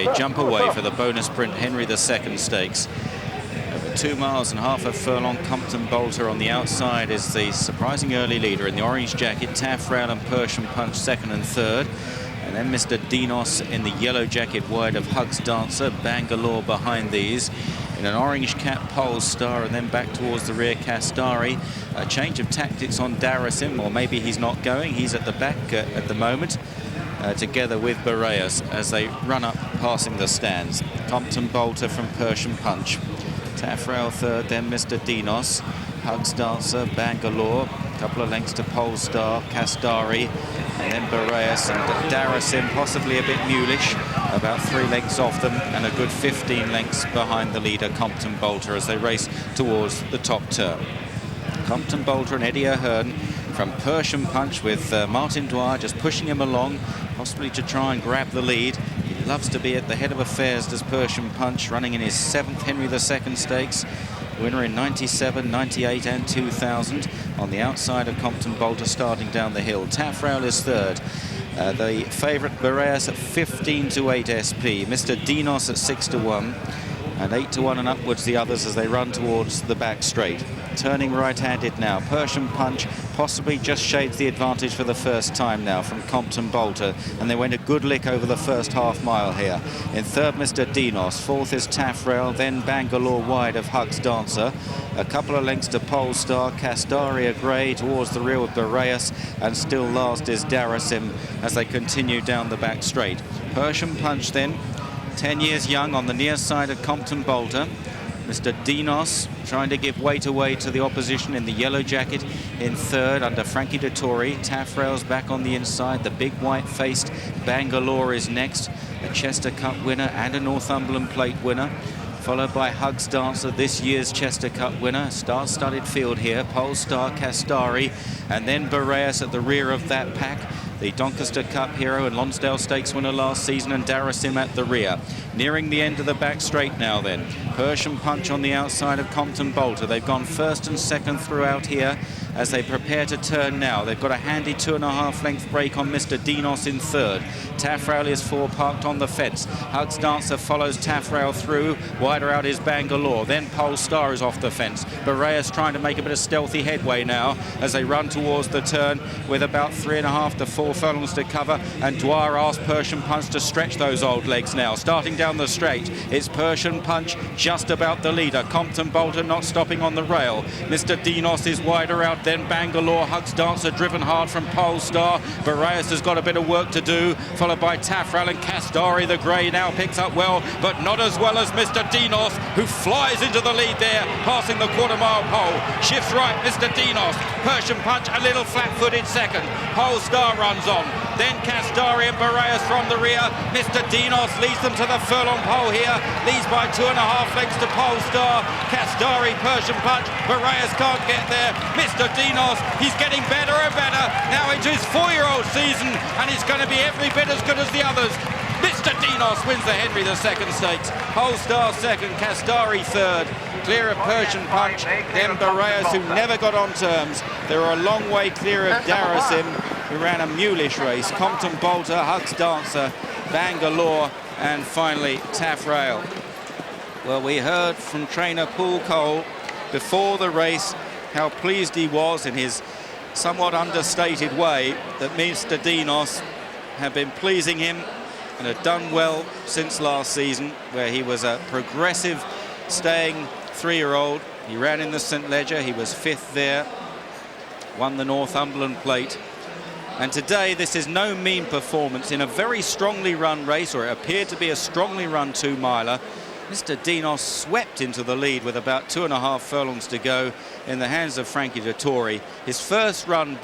they jump away for the bonus sprint Henry II Stakes. Over 2.5 miles a furlong, Compton Bolter on the outside is the surprising early leader in the orange jacket. Taffrail and Persian Punch second and third. And then Mr. Dinos in the yellow jacket wide of Hugs Dancer. Bangalore behind these. In an orange cap, Polestar, and then back towards the rear, Kasthari. A change of tactics on Darasim, or maybe he's not going. He's at the back at the moment, together with Boreas as they run up passing the stands. Compton Bolter from Persian Punch. Taffrail third, then Mr. Dinos. Hugs Dancer, Bangalore. A couple of lengths to Polestar, Kasthari, and then Boreas and Darasim, possibly a bit mulish, about 3 lengths off them, and a good 15 lengths behind the leader, Compton Bolter, as they race towards the top turn. Compton Bolter and Eddie Ahern from Persian Punch, with Martin Dwyer just pushing him along, possibly to try and grab the lead. He loves to be at the head of affairs, does Persian Punch, running in his 7th Henry II Stakes. Winner in 97, 98 and 2000. On the outside of Compton Bolter starting down the hill. Taffrail is third. The favourite Boreas at 15-8 SP. Mr. Dinos at 6-1. And 8-1 and upwards the others as they run towards the back straight. Turning right-handed now. Persian Punch possibly just shades the advantage for the first time now from Compton Bolter. And they went a good lick over the first half mile here. In third, Mr. Dinos. Fourth is Taffrail. Then Bangalore wide of Hugs Dancer. A couple of lengths to Polestar. Kasthari grey towards the rear with Boreas. And still last is Darasim as they continue down the back straight. Persian Punch then, 10 years young, on the near side of Compton Bolter. Mr. Dinos trying to give weight away to the opposition in the yellow jacket in third under Frankie Dettori. Taffrail's back on the inside. The big white-faced Bangalore is next. A Chester Cup winner and a Northumberland Plate winner. Followed by Hugs Dancer, this year's Chester Cup winner. Star-studded field here. Polestar, Kasthari, and then Boreas at the rear of that pack. The Doncaster Cup hero and Lonsdale Stakes winner last season, and Darasim at the rear. Nearing the end of the back straight now then. Persian Punch on the outside of Compton Bolter. They've gone first and second throughout here as they prepare to turn now. They've got a handy 2.5 length break on Mr. Dinos in third. Taffrail is 4 parked on the fence. Hugs Dancer follows Taffrail through. Wider out is Bangalore. Then Polestar is off the fence. Boreas trying to make a bit of stealthy headway now as they run towards the turn with about 3.5 to 4 furlongs to cover. And Dwyer asks Persian Punch to stretch those old legs now. Starting down the straight, it's Persian Punch just about the leader. Compton Bolter not stopping on the rail. Mr. Dinos is wider out. Then Bangalore. Hugs Dancer driven hard from Polestar. Boreas has got a bit of work to do, followed by Taffrail, and Kasthari the grey now picks up well, but not as well as Mr. Dinos, who flies into the lead there, passing the quarter-mile pole. Shifts right, Mr. Dinos. Persian Punch a little flat-footed second. Polestar runs on. Then Kasthari and Boreas from the rear. Mr. Dinos leads them to the furlong pole here. Leads by 2.5 lengths to Polestar. Kasthari, Persian Punch. Boreas can't get there. Mr. Dinos, he's getting better and better now into his 4-year-old season, and he's going to be every bit as good as the others. Mr. Dinos wins the Henry II Stakes. Polestar second, Kasthari third. Clear of Persian Punch, then Boreas, who never got on terms. They were a long way clear of Darasim, who ran a mulish race. Compton Bolter, Hugs Dancer, Bangalore, and finally Taffrail. Well, we heard from trainer Paul Cole before the race how pleased he was, in his somewhat understated way, that Mr. Dinos had been pleasing him and had done well since last season, where he was a progressive, staying 3-year-old. He ran in the St. Leger, he was 5th there, won the Northumberland Plate. And today, this is no mean performance in a very strongly run race, or it appeared to be a strongly run 2-miler. Mr. Dinos swept into the lead with about 2.5 furlongs to go in the hands of Frankie Dettori. His first run back